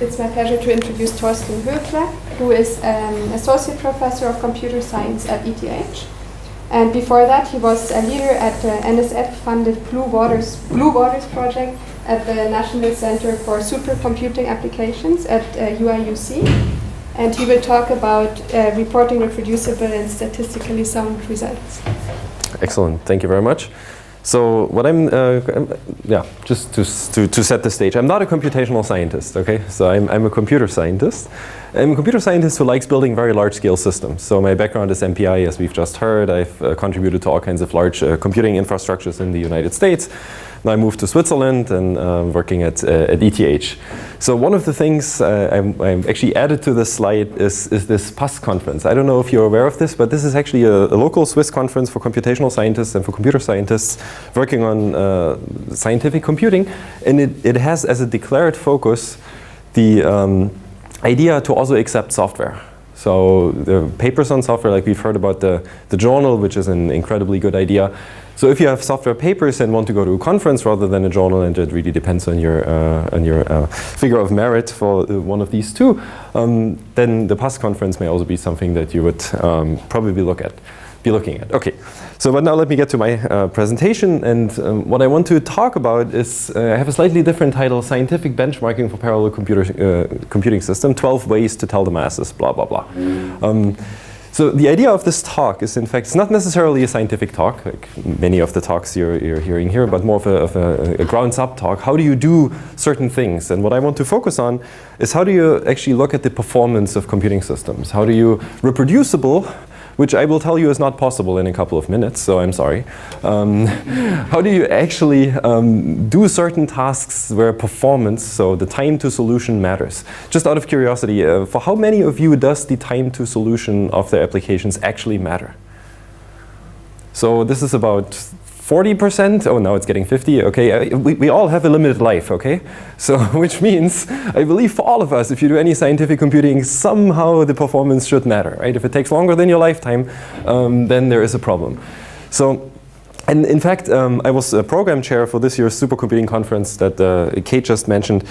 It's my pleasure to introduce Torsten Hoefler, who is an associate professor of computer science at ETH. And before that, he was a leader at the NSF-funded Blue Waters project at the National Center for Supercomputing Applications at UIUC. And he will talk about reporting reproducible and statistically sound results. Excellent, thank you very much. So what just to set the stage, I'm not a computational scientist, okay? So I'm a computer scientist. I'm a computer scientist who likes building very large-scale systems. So my background is MPI, as we've just heard. I've contributed to all kinds of large computing infrastructures in the United States. Now I moved to Switzerland and working at ETH. So one of the things I'm actually added to this slide is this PAS conference. I don't know if you're aware of this, but this is actually a local Swiss conference for computational scientists and for computer scientists working on scientific computing. And it has as a declared focus the idea to also accept software. So the papers on software, like we've heard about the journal, which is an incredibly good idea. So if you have software papers and want to go to a conference rather than a journal, and it really depends on your figure of merit for one of these two, then the PAS conference may also be something that you would probably be looking at. Okay, so but now let me get to my presentation, and what I want to talk about is, I have a slightly different title, Scientific Benchmarking for Parallel Computing System, 12 Ways to Tell the Masses, blah, blah, blah. So the idea of this talk is, in fact, it's not necessarily a scientific talk, like many of the talks you're hearing here, but more of a grounds-up talk. How do you do certain things? And what I want to focus on is how do you actually look at the performance of computing systems? How do you reproducible, which I will tell you is not possible in a couple of minutes, so I'm sorry. How do you actually do certain tasks where performance, so the time to solution matters? Just out of curiosity, for how many of you does the time to solution of their applications actually matter? So this is about 40%, oh now it's getting 50, okay, we all have a limited life, okay? So, which means, I believe for all of us, if you do any scientific computing, somehow the performance should matter, right? If it takes longer than your lifetime, then there is a problem. So, and in fact, I was a program chair for this year's supercomputing conference that Kate just mentioned.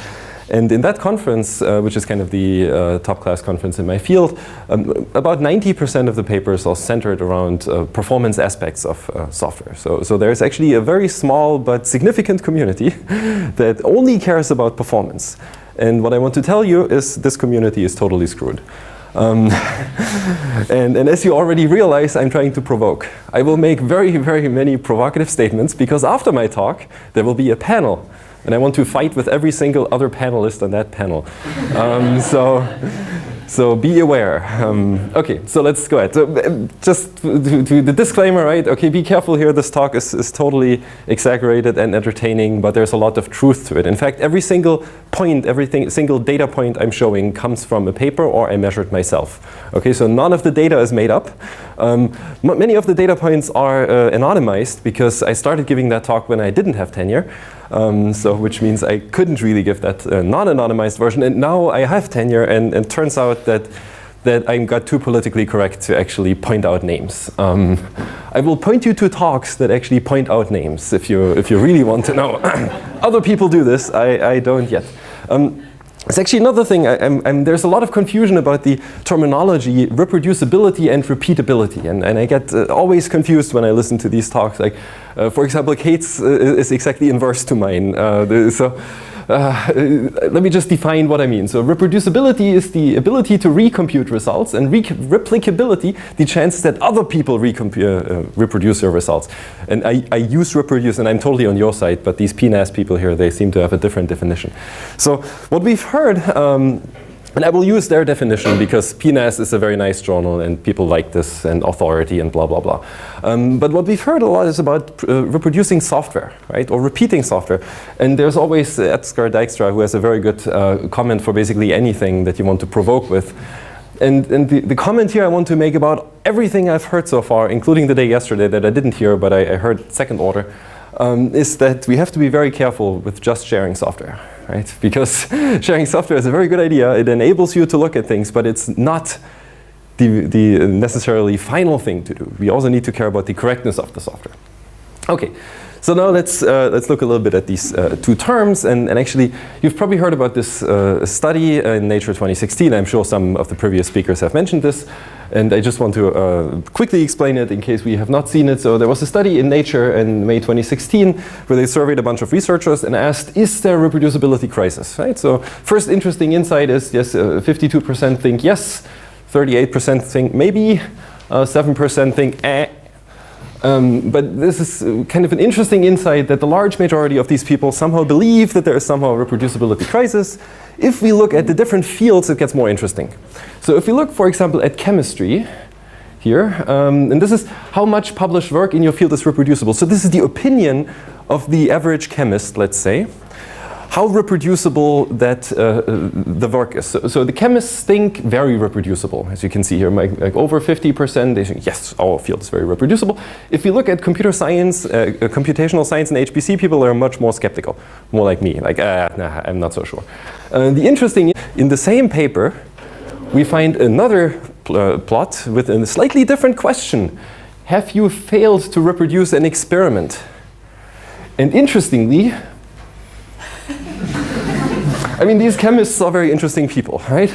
And in that conference, which is kind of the top class conference in my field, about 90% of the papers are centered around performance aspects of software. So there's actually a very small but significant community that only cares about performance. And what I want to tell you is this community is totally screwed. And as you already realize, I'm trying to provoke. I will make very, very many provocative statements because after my talk, there will be a panel. And I want to fight with every single other panelist on that panel. So be aware. Okay, so let's go ahead. So, just to the disclaimer, right? Okay, be careful here. This talk is totally exaggerated and entertaining, but there's a lot of truth to it. In fact, every single point, single data point I'm showing comes from a paper or I measured myself. Okay, so none of the data is made up. Many of the data points are anonymized because I started giving that talk when I didn't have tenure. So which means I couldn't really give that non-anonymized version, and now I have tenure, and it turns out that I got too politically correct to actually point out names. I will point you to talks that actually point out names if you really want to know. Other people do this, I don't yet. It's actually another thing, there's a lot of confusion about the terminology reproducibility and repeatability, and I get always confused when I listen to these talks. Like, for example, Kate's is exactly inverse to mine. Let me just define what I mean. So reproducibility is the ability to recompute results, and replicability, the chance that other people reproduce your results. And I use reproduce, and I'm totally on your side, but these PNAS people here, they seem to have a different definition. So what we've heard, and I will use their definition because PNAS is a very nice journal and people like this and authority and blah, blah, blah. But what we've heard a lot is about reproducing software, right? Or repeating software. And there's always Edgar Dijkstra who has a very good comment for basically anything that you want to provoke with. And the comment here I want to make about everything I've heard so far, including the day yesterday that I didn't hear, but I heard second order, is that we have to be very careful with just sharing software, right? Because sharing software is a very good idea. It enables you to look at things, but it's not the necessarily final thing to do. We also need to care about the correctness of the software. Okay, So now let's look a little bit at these two terms, and actually you've probably heard about this study in Nature 2016. I'm sure some of the previous speakers have mentioned this, and I just want to quickly explain it in case we have not seen it. So there was a study in Nature in May 2016 where they surveyed a bunch of researchers and asked, is there a reproducibility crisis, right? So first interesting insight is, yes, 52% think yes, 38% think maybe, 7% think eh. But this is kind of an interesting insight that the large majority of these people somehow believe that there is somehow a reproducibility crisis. If we look at the different fields, it gets more interesting. So if we look, for example, at chemistry here, and this is how much published work in your field is reproducible. So this is the opinion of the average chemist, let's say, how reproducible that the work is. So the chemists think very reproducible, as you can see here, like over 50%, they think, yes, our field is very reproducible. If you look at computer science, computational science and HPC, people are much more skeptical, more like me, like, nah, I'm not so sure. The interesting, in the same paper, we find another plot with a slightly different question. Have you failed to reproduce an experiment? And interestingly, I mean, these chemists are very interesting people, right?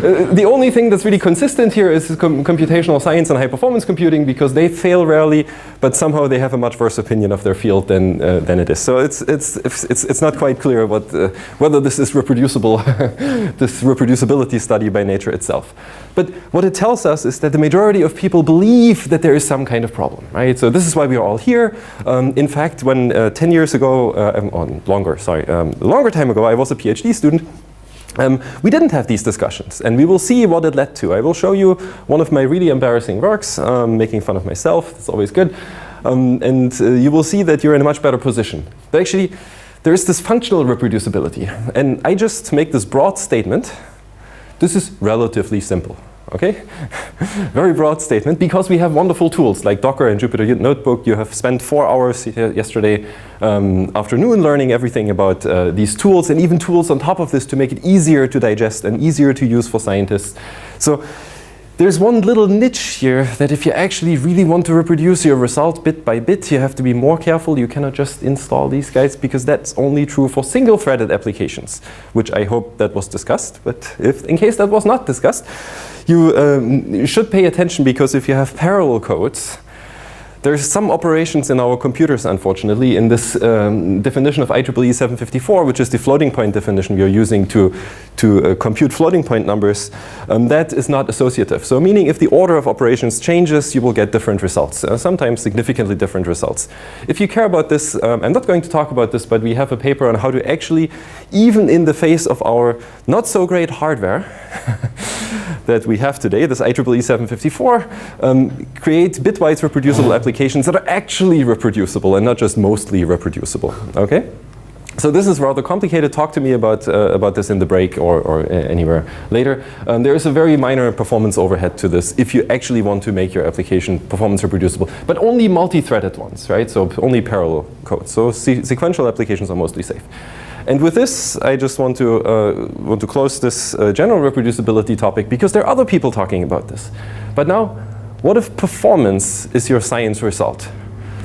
The only thing that's really consistent here is computational science and high-performance computing, because they fail rarely, but somehow they have a much worse opinion of their field than it is. So it's not quite clear whether this is reproducible, this reproducibility study by nature itself. But what it tells us is that the majority of people believe that there is some kind of problem, right? So this is why we are all here. In fact, when 10 years ago, a longer time ago, I was a PhD student, we didn't have these discussions, and we will see what it led to. I will show you one of my really embarrassing works, making fun of myself. It's always good. And you will see that you're in a much better position. But actually, there is this functional reproducibility. And I just make this broad statement. This is relatively simple. Okay? Very broad statement, because we have wonderful tools like Docker and Jupyter Notebook. You have spent 4 hours yesterday afternoon learning everything about these tools, and even tools on top of this to make it easier to digest and easier to use for scientists. So there's one little niche here that if you actually really want to reproduce your result bit by bit, you have to be more careful. You cannot just install these guys, because that's only true for single-threaded applications, which I hope that was discussed. But in case that was not discussed, you should pay attention, because if you have parallel codes, there's some operations in our computers, unfortunately, in this definition of IEEE 754, which is the floating point definition we are using to compute floating point numbers, that is not associative. So meaning if the order of operations changes, you will get different results, sometimes significantly different results. If you care about this, I'm not going to talk about this, but we have a paper on how to actually, even in the face of our not so great hardware that we have today, this IEEE 754, create bitwise reproducible applications that are actually reproducible and not just mostly reproducible. Okay? So this is rather complicated. Talk to me about this in the break or anywhere later. There is a very minor performance overhead to this if you actually want to make your application performance reproducible, but only multi-threaded ones, right? So only parallel code. So sequential applications are mostly safe. And with this, I just want to close this general reproducibility topic, because there are other people talking about this. But now, what if performance is your science result?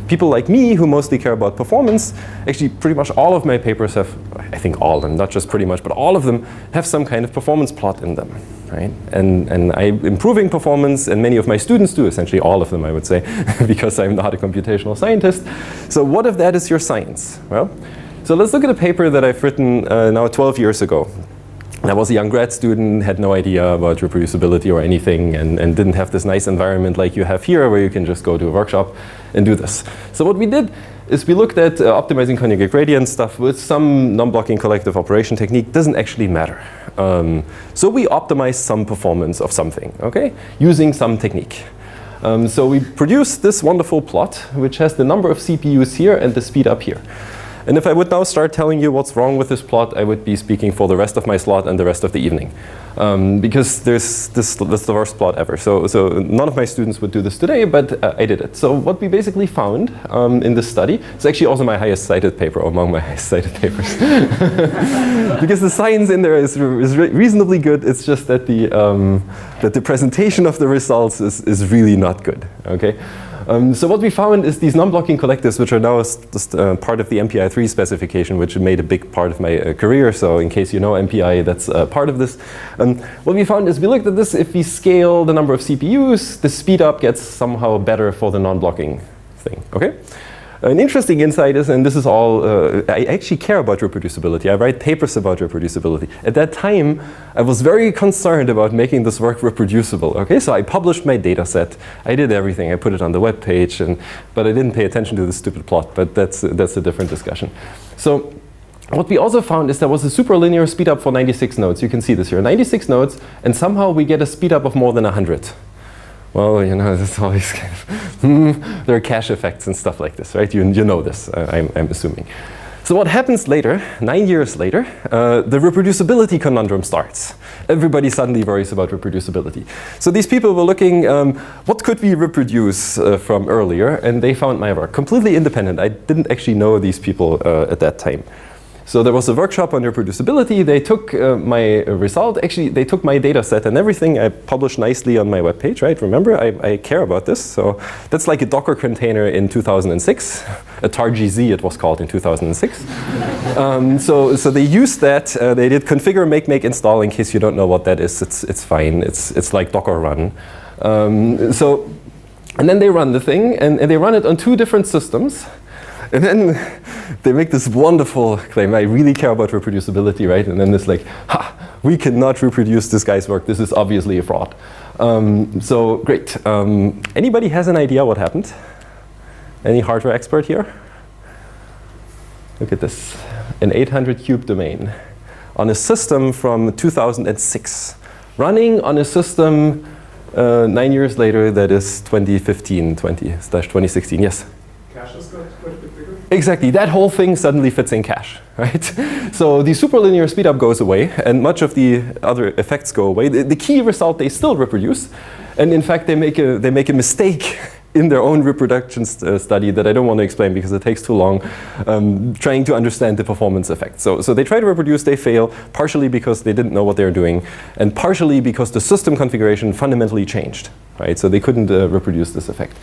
People like me, who mostly care about performance, actually pretty much all of my papers have, I think all of them, not just pretty much, but all of them have some kind of performance plot in them, right? And I'm improving performance, and many of my students do, essentially all of them, I would say, because I'm not a computational scientist. So what if that is your science? Well, so let's look at a paper that I've written now 12 years ago. I was a young grad student, had no idea about reproducibility or anything, and didn't have this nice environment like you have here, where you can just go to a workshop and do this. So what we did is we looked at optimizing conjugate gradient stuff with some non-blocking collective operation technique. Doesn't actually matter. So we optimized some performance of something, okay, using some technique. So we produced this wonderful plot, which has the number of CPUs here and the speed up here. And if I would now start telling you what's wrong with this plot, I would be speaking for the rest of my slot and the rest of the evening. Because that's the worst plot ever. So none of my students would do this today, but I did it. So what we basically found in this study, it's actually also my highest cited paper, or among my highest cited papers. Because the science in there is reasonably good. It's just that the presentation of the results is really not good. Okay? So what we found is these non-blocking collectives, which are now just part of the MPI3 specification, which made a big part of my career. So in case you know MPI, that's part of this. What we found is we looked at this. If we scale the number of CPUs, the speed up gets somehow better for the non-blocking thing. Okay. An interesting insight is, and this is all, I actually care about reproducibility. I write papers about reproducibility. At that time, I was very concerned about making this work reproducible. Okay, so I published my data set. I did everything. I put it on the web page, but I didn't pay attention to the stupid plot. But that's a different discussion. So what we also found is there was a superlinear speed up for 96 nodes. You can see this here, 96 nodes, and somehow we get a speed up of more than 100. Well, you know, that's always kind of, there are cache effects and stuff like this, right? You know this, I'm assuming. So what happens later, 9 years later, the reproducibility conundrum starts. Everybody suddenly worries about reproducibility. So these people were looking, what could we reproduce from earlier? And they found my work completely independent. I didn't actually know these people at that time. So there was a workshop on reproducibility. They took my result. Actually, they took my data set and everything. I published nicely on my webpage, right? Remember, I care about this. So that's like a Docker container in 2006. A tar-gz it was called in 2006. So they used that. They did configure, make, install. In case you don't know what that is, it's fine. It's like Docker run. And then they run the thing, and they run it on 2 different systems. And then they make this wonderful claim, I really care about reproducibility, right? And then it's like, ha, we cannot reproduce this guy's work. This is obviously a fraud. So great. Anybody has an idea what happened? Any hardware expert here? Look at this, an 800 qube domain on a system from 2006, running on a system 9 years later that is 2015/2016, yes? Cache is quite a bit bigger. Exactly, that whole thing suddenly fits in cache, right? So the superlinear speedup goes away, and much of the other effects go away. The key result they still reproduce, and in fact they make a mistake in their own reproduction study that I don't want to explain because it takes too long, trying to understand the performance effect. So they try to reproduce, they fail, partially because they didn't know what they were doing, and partially because the system configuration fundamentally changed, right? So they couldn't reproduce this effect.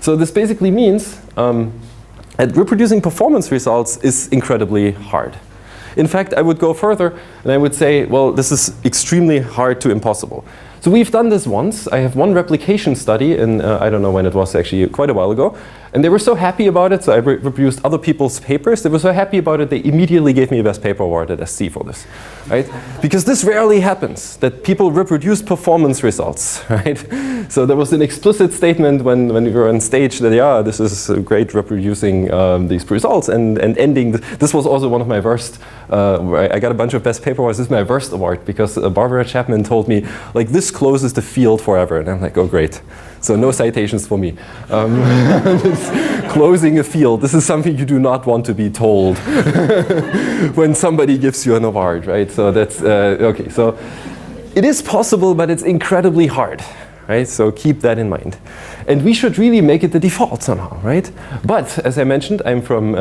So this basically means that reproducing performance results is incredibly hard. In fact, I would go further and I would say, well, this is extremely hard to impossible. So we've done this once. I have one replication study, and I don't know when it was, actually quite a while ago. And they were so happy about it, so I reproduced other people's papers. They were so happy about it, they immediately gave me a best paper award at SC for this, right? Because this rarely happens, that people reproduce performance results, right? So there was an explicit statement when we were on stage that, yeah, this is great reproducing these results and ending. This was also one of my worst, I got a bunch of best paper awards. This is my worst award because Barbara Chapman told me, like, this closes the field forever. And I'm like, oh, great. So no citations for me. Closing a field, this is something you do not want to be told when somebody gives you an award, right? So that's, okay, so it is possible, but it's incredibly hard, right? So keep that in mind. And we should really make it the default somehow, right? But as I mentioned, I'm from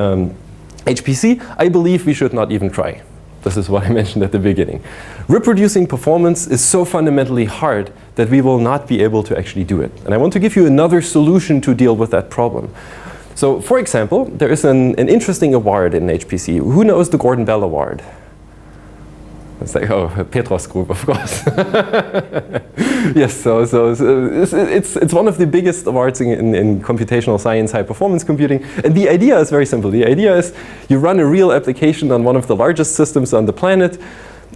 HPC. I believe we should not even try. This is what I mentioned at the beginning. Reproducing performance is so fundamentally hard that we will not be able to actually do it. And I want to give you another solution to deal with that problem. So, for example, there is an interesting award in HPC. Who knows the Gordon Bell Award? It's like, oh, Petros Group, of course. Yes, so it's one of the biggest awards in computational science, high performance computing. And the idea is very simple. The idea is you run a real application on one of the largest systems on the planet,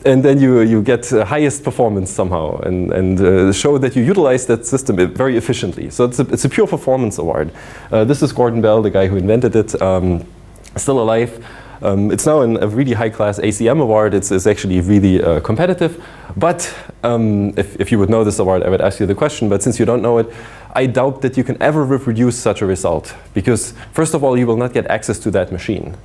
and then you get highest performance somehow, and show that you utilize that system very efficiently. So it's a pure performance award. This is Gordon Bell, the guy who invented it, still alive. It's now a really high-class ACM award. It's actually really competitive. But if you would know this award, I would ask you the question. But since you don't know it, I doubt that you can ever reproduce such a result. Because first of all, you will not get access to that machine.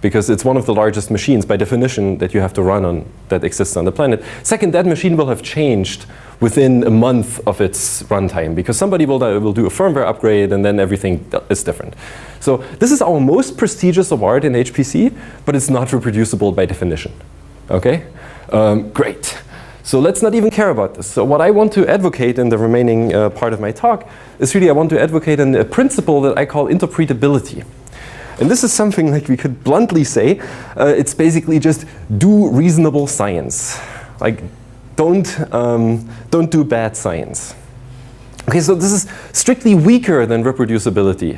Because it's one of the largest machines, by definition, that you have to run on that exists on the planet. Second, that machine will have changed within a month of its runtime, because somebody will do a firmware upgrade, and then everything is different. So this is our most prestigious award in HPC, but it's not reproducible by definition. Okay? Great. So let's not even care about this. So what I want to advocate in the remaining part of my talk is really I want to advocate a principle that I call interpretability. And this is something like we could bluntly say, it's basically just do reasonable science. Like don't do bad science. Okay, so this is strictly weaker than reproducibility.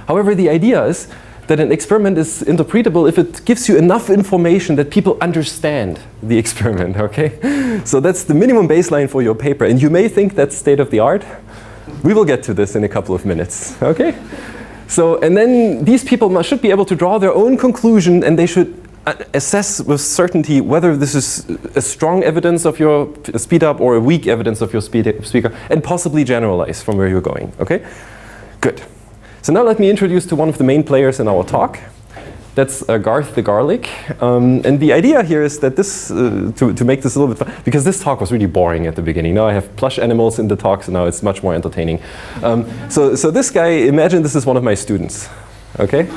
However, the idea is that an experiment is interpretable if it gives you enough information that people understand the experiment, okay? So that's the minimum baseline for your paper, and you may think that's state of the art. We will get to this in a couple of minutes, okay? So, and then these people should be able to draw their own conclusion, and they should assess with certainty whether this is a strong evidence of your speed up or a weak evidence of your speed up, and possibly generalize from where you're going, okay? Good. So now let me introduce to one of the main players in our talk. That's Garth the Garlic. And the idea here is that this, to make this a little bit fun, because this talk was really boring at the beginning. Now I have plush animals in the talk, so now it's much more entertaining. So this guy, imagine this is one of my students, okay?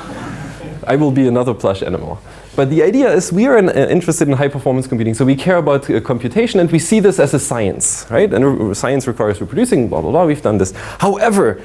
I will be another plush animal. But the idea is we are interested in high performance computing, so we care about computation and we see this as a science, right? And science requires reproducing, blah, blah, blah, we've done this. However,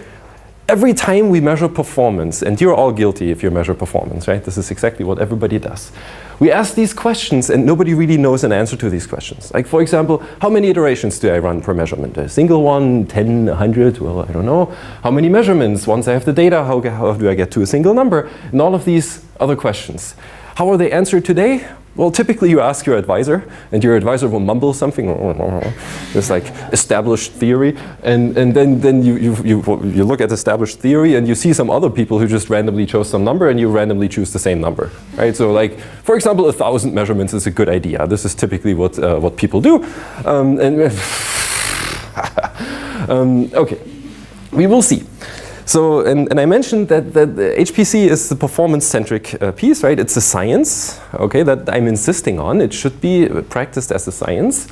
every time we measure performance, and you're all guilty if you measure performance, right? This is exactly what everybody does. We ask these questions and nobody really knows an answer to these questions. Like for example, how many iterations do I run per measurement? A single one, 10, 100, well, I don't know. How many measurements? Once I have the data, how do I get to a single number? And all of these other questions. How are they answered today? Well, typically you ask your advisor, and your advisor will mumble something. It's like established theory, and then you look at established theory, and you see some other people who just randomly chose some number, and you randomly choose the same number, right? So, like for example, 1,000 measurements is a good idea. This is typically what people do, okay, we will see. So, and I mentioned that the HPC is the performance-centric piece, right? It's a science, okay, that I'm insisting on. It should be practiced as a science.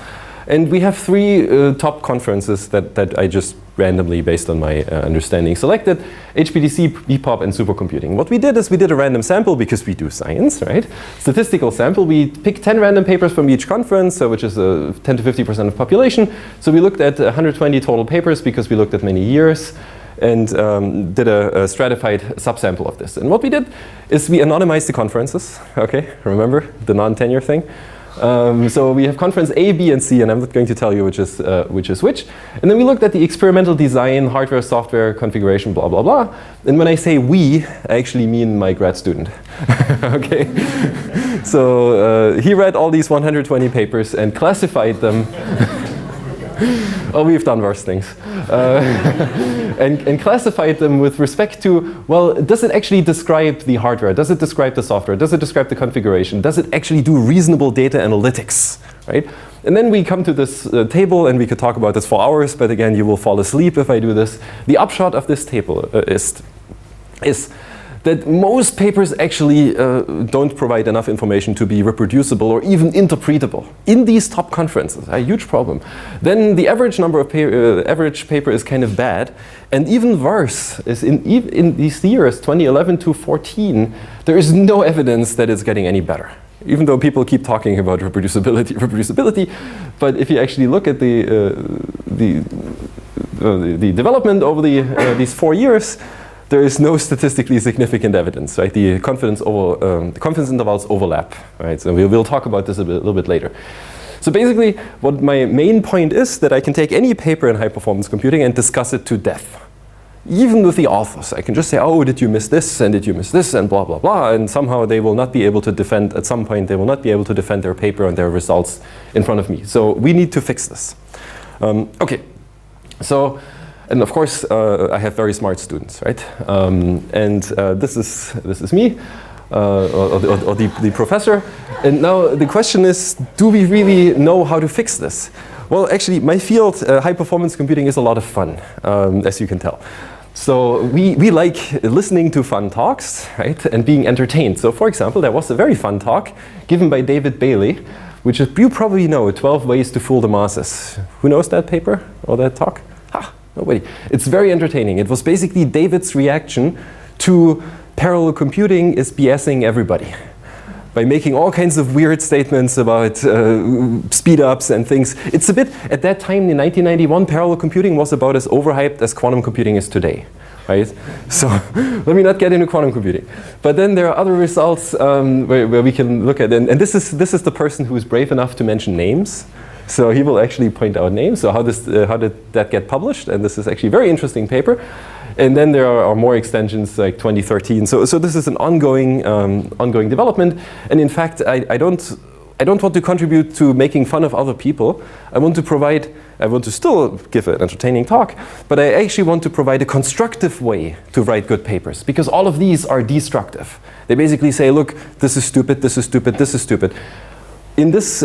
And we have three top conferences that I just randomly, based on my understanding, selected: HPDC, BPOP, and supercomputing. What we did is we did a random sample because we do science, right? Statistical sample. We picked 10 random papers from each conference, which is 10 to 50% of population. So we looked at 120 total papers because we looked at many years, and did a stratified subsample of this. And what we did is we anonymized the conferences, okay? Remember the non-tenure thing? So we have conference A, B, and C, and I'm not going to tell you which is which. And then we looked at the experimental design, hardware, software, configuration, blah, blah, blah. And when I say we, I actually mean my grad student, okay? So he read all these 120 papers and classified them. Oh, we've done worse things. And classified them with respect to, well, does it actually describe the hardware? Does it describe the software? Does it describe the configuration? Does it actually do reasonable data analytics, right? And then we come to this table, and we could talk about this for hours, but again, you will fall asleep if I do this. The upshot of this table is that most papers actually don't provide enough information to be reproducible or even interpretable in these top conferences, a huge problem. Then the average number of average paper is kind of bad, and even worse is in these years, 2011 to 14, there is no evidence that it's getting any better. Even though people keep talking about reproducibility, but if you actually look at the development over these 4 years, there is no statistically significant evidence, right? The confidence intervals overlap, right? So we'll talk about this a little bit later. So basically, what my main point is that I can take any paper in high-performance computing and discuss it to death. Even with the authors, I can just say, oh, did you miss this, and did you miss this, and blah, blah, blah, and somehow they will not be able to defend, at some point, they will not be able to defend their paper and their results in front of me. So we need to fix this. Okay, so, and of course, I have very smart students, right? This is me, or the professor. And now the question is, do we really know how to fix this? Well, actually, my field, high-performance computing, is a lot of fun, as you can tell. So we like listening to fun talks, right, and being entertained. So for example, there was a very fun talk given by David Bailey, which you probably know, 12 Ways to Fool the Masses. Who knows that paper or that talk? Ha, nobody. It's very entertaining. It was basically David's reaction to parallel computing is BSing everybody. by making all kinds of weird statements about speed-ups and things. It's a bit, at that time in 1991, parallel computing was about as overhyped as quantum computing is today. Right? So let me not get into quantum computing. But then there are other results where we can look at, and this is the person who is brave enough to mention names. So he will actually point out names. So how did that get published? And this is actually a very interesting paper. And then there are more extensions like 2013. So this is an ongoing development. And in fact, I don't want to contribute to making fun of other people. I want to still give an entertaining talk, but I actually want to provide a constructive way to write good papers, because all of these are destructive. They basically say, look, this is stupid, this is stupid, this is stupid. In this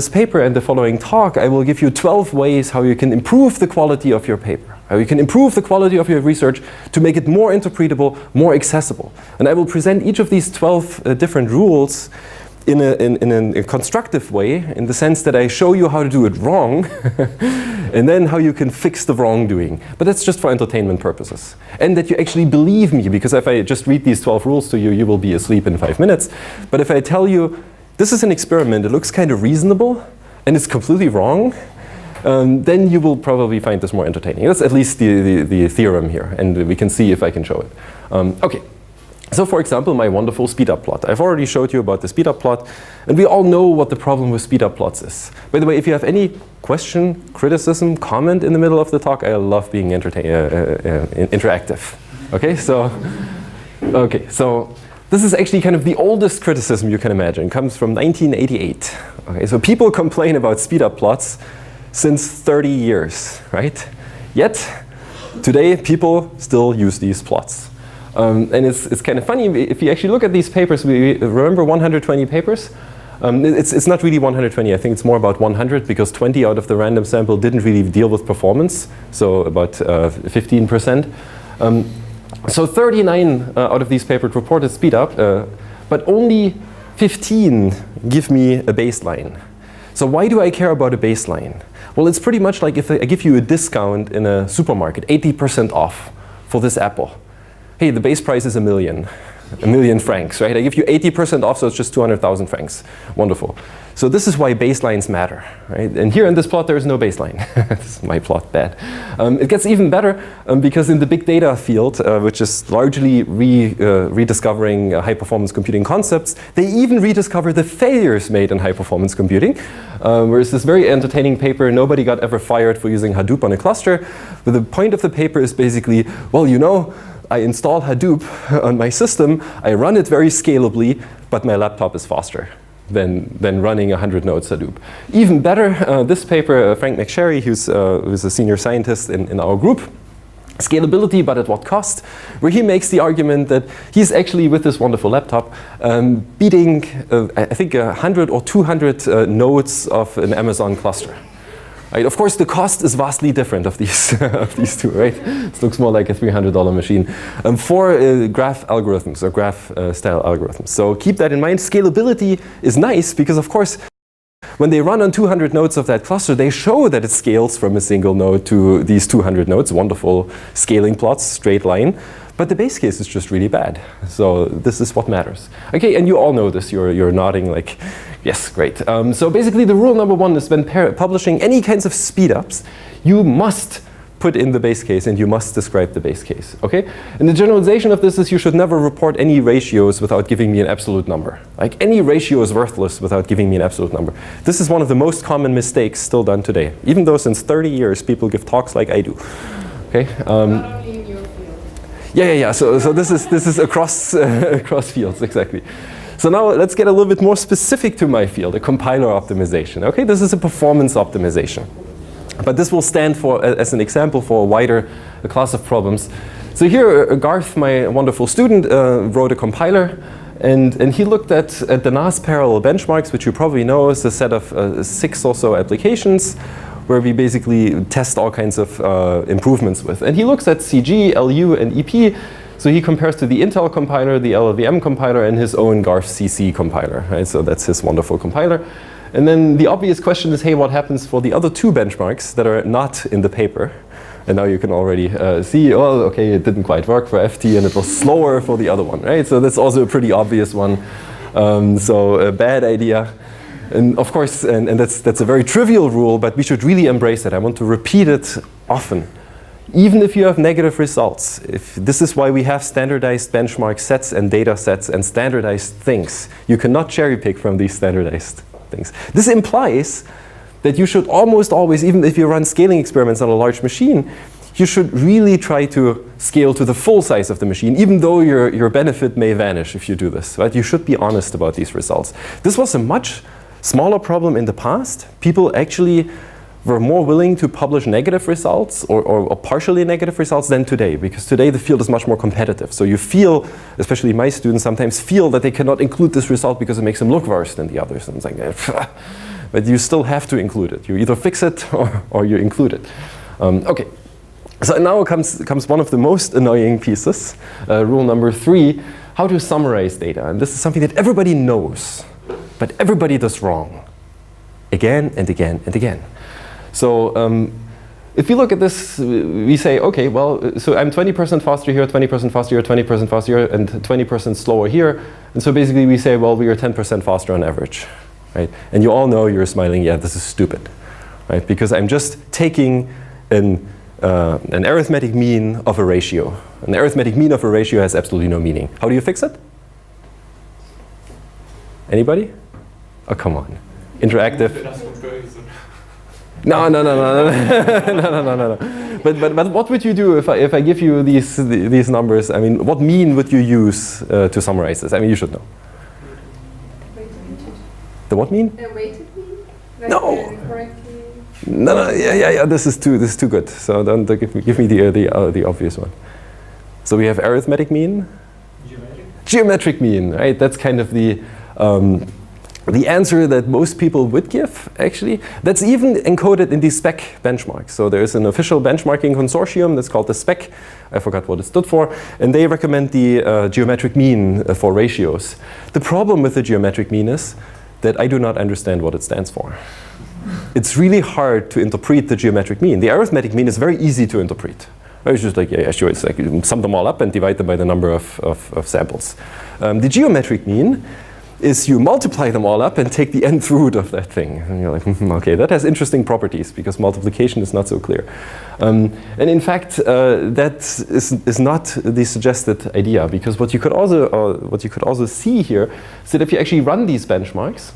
paper and the following talk, I will give you 12 ways how you can improve the quality of your paper, how you can improve the quality of your research to make it more interpretable, more accessible. And I will present each of these 12 different rules in a constructive way, in the sense that I show you how to do it wrong, and then how you can fix the wrongdoing. But that's just for entertainment purposes. And that you actually believe me, because if I just read these 12 rules to you, you will be asleep in 5 minutes. But if I tell you, this is an experiment, it looks kind of reasonable, and it's completely wrong, then you will probably find this more entertaining. That's at least the theorem here, and we can see if I can show it. Okay. So for example, my wonderful speed-up plot. I've already showed you about the speed-up plot, and we all know what the problem with speed-up plots is. By the way, if you have any question, criticism, comment in the middle of the talk, I love being interactive. Okay, so this is actually kind of the oldest criticism you can imagine. It comes from 1988. Okay, so people complain about speed-up plots since 30 years, right? Yet, today people still use these plots. And it's kind of funny, if you actually look at these papers, we remember 120 papers? It's not really 120, I think it's more about 100, because 20 out of the random sample didn't really deal with performance, so about 15%. So 39 out of these papers reported speed up, but only 15 give me a baseline. So why do I care about a baseline? Well, it's pretty much like if I give you a discount in a supermarket, 80% off for this apple. Hey, the base price is $1 million francs, right? I give you 80% off, so it's just 200,000 francs. Wonderful. So this is why baselines matter, right? And here in this plot, there is no baseline. This is my plot, bad. It gets even better because in the big data field, which is largely rediscovering high-performance computing concepts, they even rediscover the failures made in high-performance computing. Whereas this very entertaining paper, nobody got ever fired for using Hadoop on a cluster. But the point of the paper is basically, well, you know, I install Hadoop on my system, I run it very scalably, but my laptop is faster than running 100 nodes Hadoop. Even better, this paper, Frank McSherry, who's a senior scientist in our group, Scalability, but at what cost? Where he makes the argument that he's actually, with this wonderful laptop, beating, I think, 100 or 200 nodes of an Amazon cluster. Right? Of course, the cost is vastly different of these two, right? This looks more like a $300 machine for graph algorithms or graph-style algorithms. So keep that in mind. Scalability is nice because, of course, when they run on 200 nodes of that cluster, they show that it scales from a single node to these 200 nodes. Wonderful scaling plots, straight line. But the base case is just really bad. So this is what matters. Okay, and you all know this. You're nodding like, yes, great. So basically the rule number one is when publishing any kinds of speedups, you must put in the base case and you must describe the base case, okay? And the generalization of this is you should never report any ratios without giving me an absolute number. Like any ratio is worthless without giving me an absolute number. This is one of the most common mistakes still done today, even though since 30 years people give talks like I do, okay? Not only in your field. Yeah. So this is across across fields, exactly. So now let's get a little bit more specific to my field, a compiler optimization. Okay, this is a performance optimization. But this will stand for, as an example for a wider class of problems. So here, Garth, my wonderful student, wrote a compiler, and he looked at the NAS parallel benchmarks, which you probably know is a set of 6 or so applications, where we basically test all kinds of improvements with. And he looks at CG, LU, and EP. So he compares to the Intel compiler, the LLVM compiler, and his own Garth CC compiler. Right? So that's his wonderful compiler. And then the obvious question is, hey, what happens for the other 2 benchmarks that are not in the paper? And now you can already see, oh, okay, it didn't quite work for FT, and it was slower for the other one, right? So that's also a pretty obvious one. So a bad idea. And of course, and that's a very trivial rule, but we should really embrace it. I want to repeat it often. Even if you have negative results, this is why we have standardized benchmark sets and data sets and standardized things. You cannot cherry pick from these standardized things. This implies that you should almost always, even if you run scaling experiments on a large machine, you should really try to scale to the full size of the machine, even though your benefit may vanish if you do this. Right? You should be honest about these results. This was a much smaller problem in the past. People actually were more willing to publish negative results or partially negative results than today, because today the field is much more competitive. So you feel, especially my students sometimes feel that they cannot include this result because it makes them look worse than the others. And it's like, but you still have to include it. You either fix it or you include it. Okay, so now comes one of the most annoying pieces, rule number 3, how to summarize data. And this is something that everybody knows, but everybody does wrong, again and again and again. So if you look at this, we say, okay, well, so I'm 20% faster here, 20% faster here, 20% faster here, and 20% slower here. And so basically we say, well, we are 10% faster on average, right? And you all know, you're smiling, yeah, this is stupid, right? Because I'm just taking an arithmetic mean of a ratio. An arithmetic mean of a ratio has absolutely no meaning. How do you fix it? Anybody? Oh, come on. Interactive. No. But what would you do if I give you these numbers? I mean, what mean would you use to summarize this? I mean, you should know. The what mean? Weighted mean? Like No. Correctly. No. Yeah. This is too good. So don't give me the obvious one. So we have arithmetic mean. Geometric mean, right? That's kind of the answer that most people would give, actually. That's even encoded in the SPEC benchmark. So there's an official benchmarking consortium that's called the SPEC. I forgot what it stood for. And they recommend the geometric mean for ratios. The problem with the geometric mean is that I do not understand what it stands for. It's really hard to interpret the geometric mean. The arithmetic mean is very easy to interpret. It's just like, yeah, sure, it's like you sum them all up and divide them by the number of samples. The geometric mean is you multiply them all up and take the nth root of that thing. And you're like, okay, that has interesting properties because multiplication is not so clear. And in fact, that is not the suggested idea, because what you could also see here is that if you actually run these benchmarks,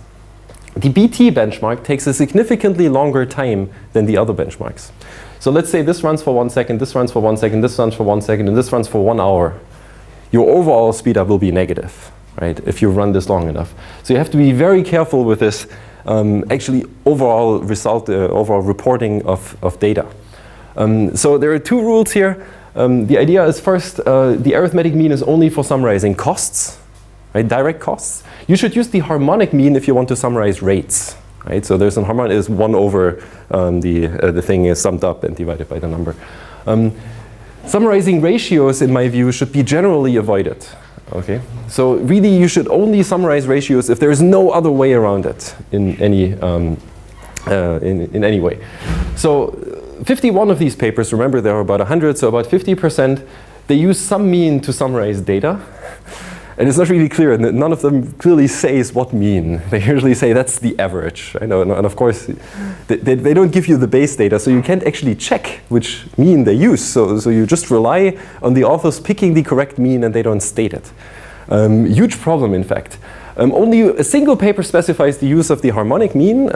the BT benchmark takes a significantly longer time than the other benchmarks. So let's say this runs for 1 second, this runs for 1 second, this runs for 1 second, and this runs for 1 hour. Your overall speed up will be negative, right, if you run this long enough. So you have to be very careful with this actually overall reporting of data. So there are 2 rules here. The idea is first, the arithmetic mean is only for summarizing costs, right, direct costs. You should use the harmonic mean if you want to summarize rates. Right? So there's a harmonic is 1 over the thing is summed up and divided by the number. Summarizing ratios, in my view, should be generally avoided. Okay, so really you should only summarize ratios if there is no other way around it in any way. So 51 of these papers, remember there are about 100, so about 50%, they use some mean to summarize data. And it's not really clear, and none of them clearly says what mean. They usually say that's the average. I know, and of course, they don't give you the base data, so you can't actually check which mean they use. So you just rely on the authors picking the correct mean, and they don't state it. Huge problem, in fact. Only a single paper specifies the use of the harmonic mean.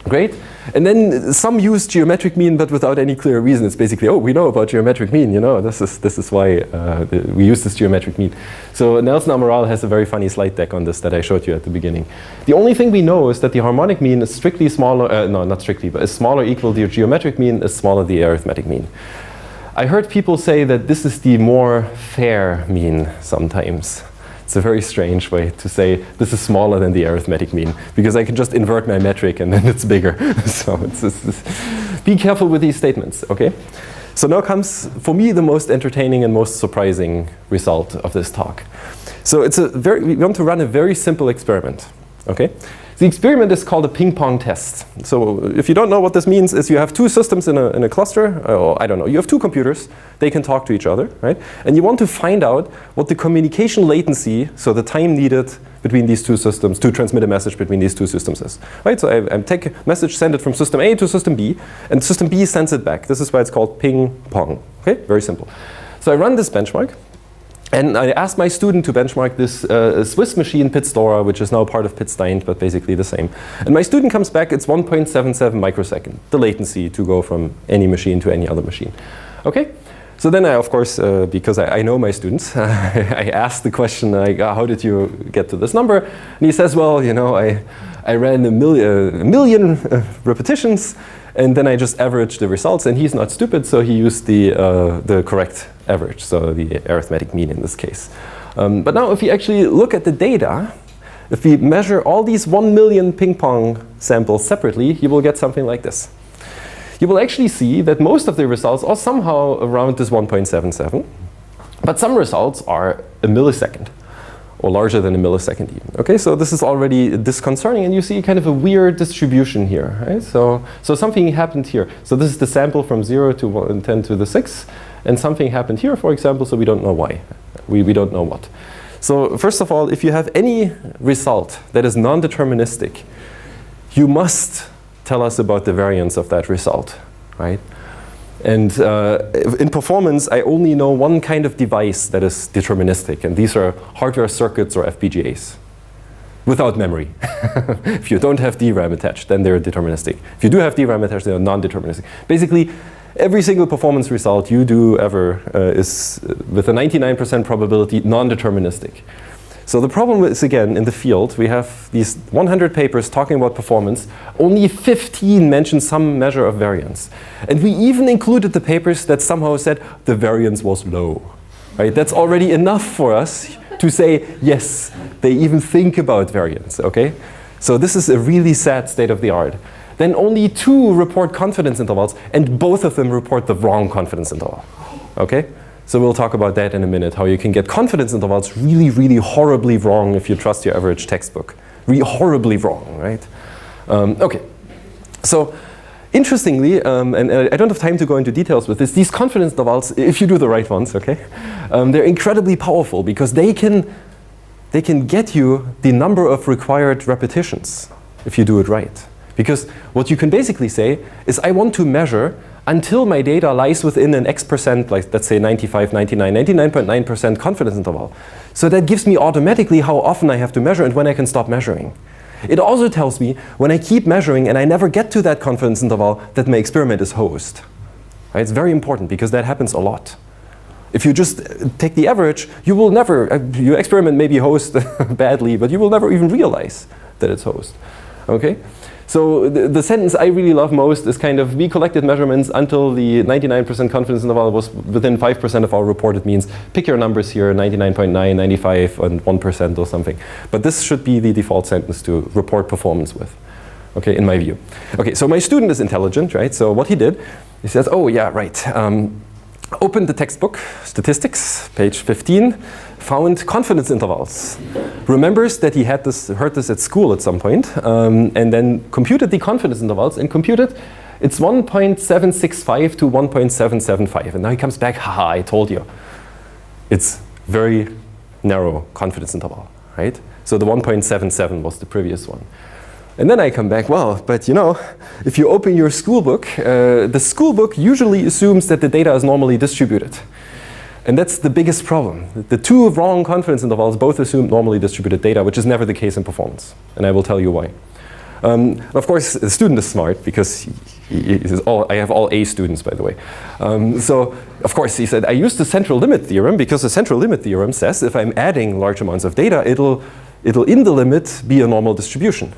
Great. And then some use geometric mean, but without any clear reason. It's basically, oh, we know about geometric mean, you know, this is why we use this geometric mean. So Nelson Amaral has a very funny slide deck on this that I showed you at the beginning. The only thing we know is that the harmonic mean is strictly smaller, no, not strictly, but is smaller equal to your geometric mean is smaller the arithmetic mean. I heard people say that this is the more fair mean sometimes. It's a very strange way to say this is smaller than the arithmetic mean, because I can just invert my metric and then it's bigger. So be careful with these statements, okay? So now comes, for me, the most entertaining and most surprising result of this talk. So we want to run a very simple experiment, okay? The experiment is called a ping pong test. So if you don't know what this means, is you have two systems in a cluster, or I don't know, you have two computers, they can talk to each other, right? And you want to find out what the communication latency, so the time needed between these two systems to transmit a message between these two systems is. Right? So I take a message, send it from system A to system B, and system B sends it back. This is why it's called ping pong. Okay, very simple. So I run this benchmark. And I asked my student to benchmark this Swiss machine PitStora, which is now part of PitStein, but basically the same. And my student comes back, it's 1.77 microsecond, the latency to go from any machine to any other machine. Okay? So then I, of course, because I know my students, I asked the question, like, how did you get to this number? And he says, well, you know, I ran a million repetitions, and then I just averaged the results. And he's not stupid, so he used the correct average, so the arithmetic mean in this case. But now if you actually look at the data, if we measure all these 1 million ping pong samples separately, you will get something like this. You will actually see that most of the results are somehow around this 1.77, but some results are a millisecond, or larger than a millisecond even. Okay, so this is already disconcerting, and you see kind of a weird distribution here, right? So something happened here. So this is the sample from 0 to 10 to the 6, and something happened here, for example, so we don't know why. We don't know what. So first of all, if you have any result that is non-deterministic, you must tell us about the variance of that result, right? And in performance, I only know one kind of device that is deterministic, and these are hardware circuits or FPGAs without memory. If you don't have DRAM attached, then they're deterministic. If you do have DRAM attached, they're non-deterministic. Basically, every single performance result you do ever is, with a 99% probability, non-deterministic. So the problem is, again, in the field, we have these 100 papers talking about performance. Only 15 mention some measure of variance. And we even included the papers that somehow said the variance was low. Right? That's already enough for us to say, yes, they even think about variance. Okay? So this is a really sad state of the art. Then only 2 report confidence intervals, and both of them report the wrong confidence interval. Okay? So we'll talk about that in a minute, how you can get confidence intervals really, really horribly wrong if you trust your average textbook. Really horribly wrong, right? Okay. So interestingly, and I don't have time to go into details with this, these confidence intervals, if you do the right ones, okay, they're incredibly powerful because they can get you the number of required repetitions if you do it right. Because what you can basically say is, I want to measure until my data lies within an X%, like let's say 95, 99, 99.9% confidence interval. So that gives me automatically how often I have to measure and when I can stop measuring. It also tells me when I keep measuring and I never get to that confidence interval that my experiment is hosed. Right? It's very important because that happens a lot. If you just take the average, you will never, your experiment may be hosed badly, but you will never even realize that it's hosed. Okay? So the sentence I really love most is kind of, we collected measurements until the 99% confidence interval was within 5% of our reported means. Pick your numbers here, 99.9, 95, and 1% or something. But this should be the default sentence to report performance with, okay, in my view. Okay, so my student is intelligent, right? So what he did, he says, oh yeah, right. Opened the textbook, statistics, page 15, found confidence intervals. Remembers that he had heard this at school at some point, and then computed the confidence intervals and computed it's 1.765 to 1.775. And now he comes back, haha, I told you. It's very narrow confidence interval, right? So the 1.77 was the previous one. And then I come back, well, but you know, if you open your school book, the school book usually assumes that the data is normally distributed. And that's the biggest problem. The 2 wrong confidence intervals both assume normally distributed data, which is never the case in performance. And I will tell you why. Of course, the student is smart because I have all A students, by the way. So, of course, he said, I used the central limit theorem because the central limit theorem says if I'm adding large amounts of data, it'll in the limit be a normal distribution.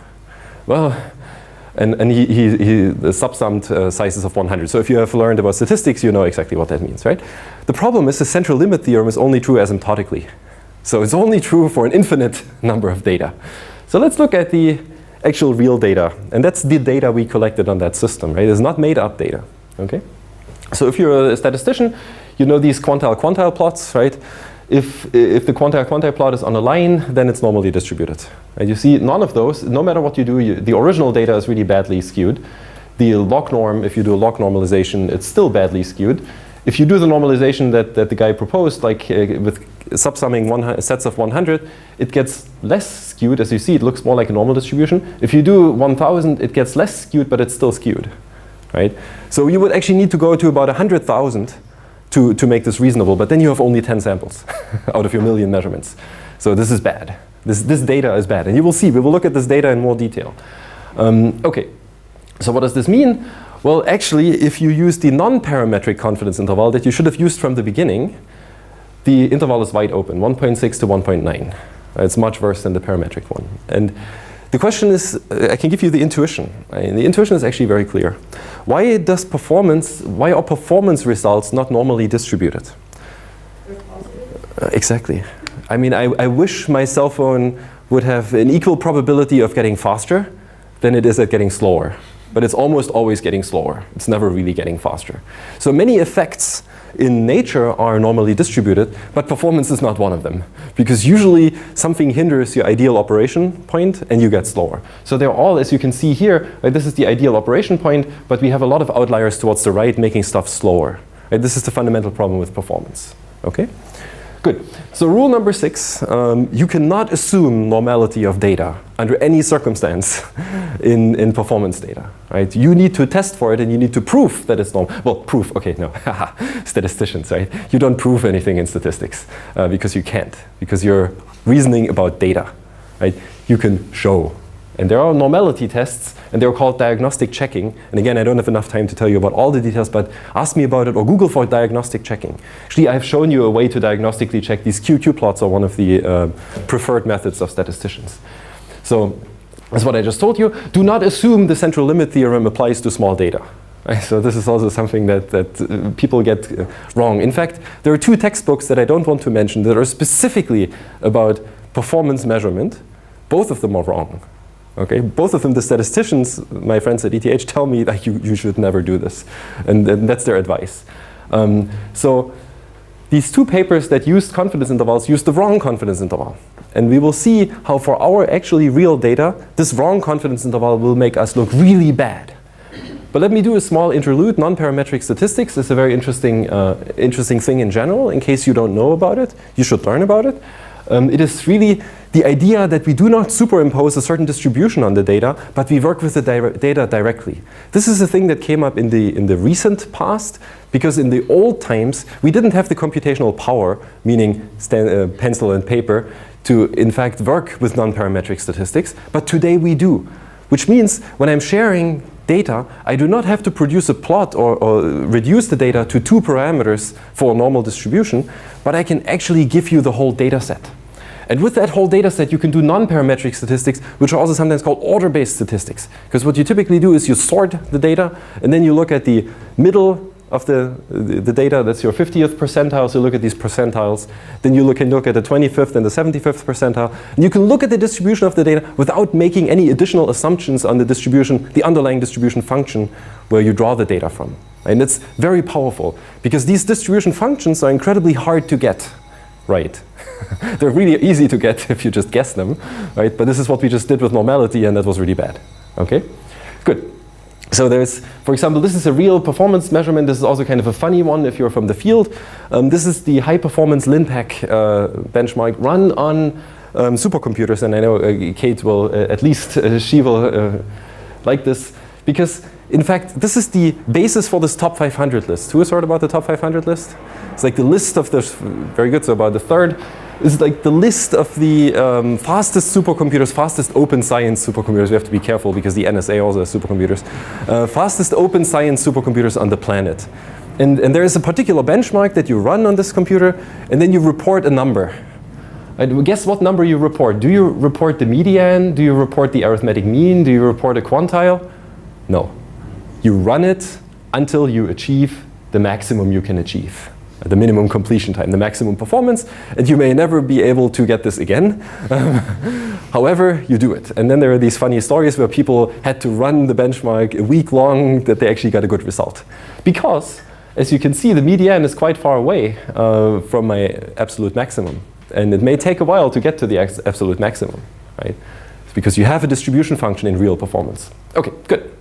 Well, and he subsummed sizes of 100. So if you have learned about statistics, you know exactly what that means, right? The problem is the central limit theorem is only true asymptotically. So it's only true for an infinite number of data. So let's look at the actual real data. And that's the data we collected on that system, right? It's not made up data, okay? So if you're a statistician, you know these quantile-quantile plots, right? If the quantile plot is on a line, then it's normally distributed. And you see none of those, no matter what you do, the original data is really badly skewed. The log norm, if you do a log normalization, it's still badly skewed. If you do the normalization that the guy proposed, like with subsumming sets of 100, it gets less skewed. As you see, it looks more like a normal distribution. If you do 1000, it gets less skewed, but it's still skewed, right? So you would actually need to go to about 100,000 to make this reasonable, but then you have only 10 samples out of your million measurements. So this is bad. This data is bad. And you will see, we will look at this data in more detail. Okay, so what does this mean? Well, actually, if you use the non-parametric confidence interval that you should have used from the beginning, the interval is wide open, 1.6 to 1.9. It's much worse than the parametric one. And the question is, I can give you the intuition. The intuition is actually very clear. Why are performance results not normally distributed? Exactly. I mean, I wish my cell phone would have an equal probability of getting faster than it is at getting slower. But it's almost always getting slower. It's never really getting faster. So many effects in nature are normally distributed, but performance is not one of them. Because usually something hinders your ideal operation point and you get slower. So they're all, as you can see here, right, this is the ideal operation point, but we have a lot of outliers towards the right making stuff slower. Right? This is the fundamental problem with performance. Okay? Good. So rule number 6, you cannot assume normality of data under any circumstance in performance data. Right? You need to test for it and you need to prove that it's normal. Well, proof, okay, no, statisticians, right? You don't prove anything in statistics because you can't, because you're reasoning about data, right? You can show. And there are normality tests, and they're called diagnostic checking. And again, I don't have enough time to tell you about all the details, but ask me about it or Google for diagnostic checking. Actually, I've shown you a way to diagnostically check these QQ plots are one of the preferred methods of statisticians. So that's what I just told you. Do not assume the central limit theorem applies to small data. Right? So this is also something that people get wrong. In fact, there are 2 textbooks that I don't want to mention that are specifically about performance measurement. Both of them are wrong. Okay, both of them, the statisticians, my friends at ETH, tell me that you should never do this. And that's their advice. So these 2 papers that used confidence intervals used the wrong confidence interval. And we will see how for our actually real data, this wrong confidence interval will make us look really bad. But let me do a small interlude. Non-parametric statistics is a very interesting thing in general. In case you don't know about it, you should learn about it. It is really the idea that we do not superimpose a certain distribution on the data, but we work with the data directly. This is a thing that came up in the recent past, because in the old times, we didn't have the computational power, meaning pencil and paper, to in fact work with non-parametric statistics, but today we do. Which means when I'm sharing data, I do not have to produce a plot or reduce the data to 2 parameters for a normal distribution, but I can actually give you the whole data set. And with that whole data set, you can do non-parametric statistics, which are also sometimes called order-based statistics. Because what you typically do is you sort the data, and then you look at the middle of the data, that's your 50th percentile, so you look at these percentiles. Then you can look at the 25th and the 75th percentile. And you can look at the distribution of the data without making any additional assumptions on the distribution, the underlying distribution function where you draw the data from. And it's very powerful, because these distribution functions are incredibly hard to get right. They're really easy to get if you just guess them, right? But this is what we just did with normality, and that was really bad. Okay? Good. So there's, for example, this is a real performance measurement. This is also kind of a funny one if you're from the field. This is the high-performance LINPACK benchmark run on supercomputers. And I know Kate will, at least she will like this. Because, in fact, this is the basis for this top 500 list. Who has heard about the top 500 list? It's like the list of the, very good, so about the third. Is like the list of the fastest supercomputers, fastest open science supercomputers. We have to be careful because the NSA also has supercomputers. Fastest open science supercomputers on the planet. And there is a particular benchmark that you run on this computer, and then you report a number. And guess what number you report? Do you report the median? Do you report the arithmetic mean? Do you report a quantile? No. You run it until you achieve the maximum you can achieve. The minimum completion time, the maximum performance, and you may never be able to get this again. However, you do it. And then there are these funny stories where people had to run the benchmark a week long that they actually got a good result. Because as you can see, the median is quite far away from my absolute maximum. And it may take a while to get to the absolute maximum, right? It's because you have a distribution function in real performance. Okay, good.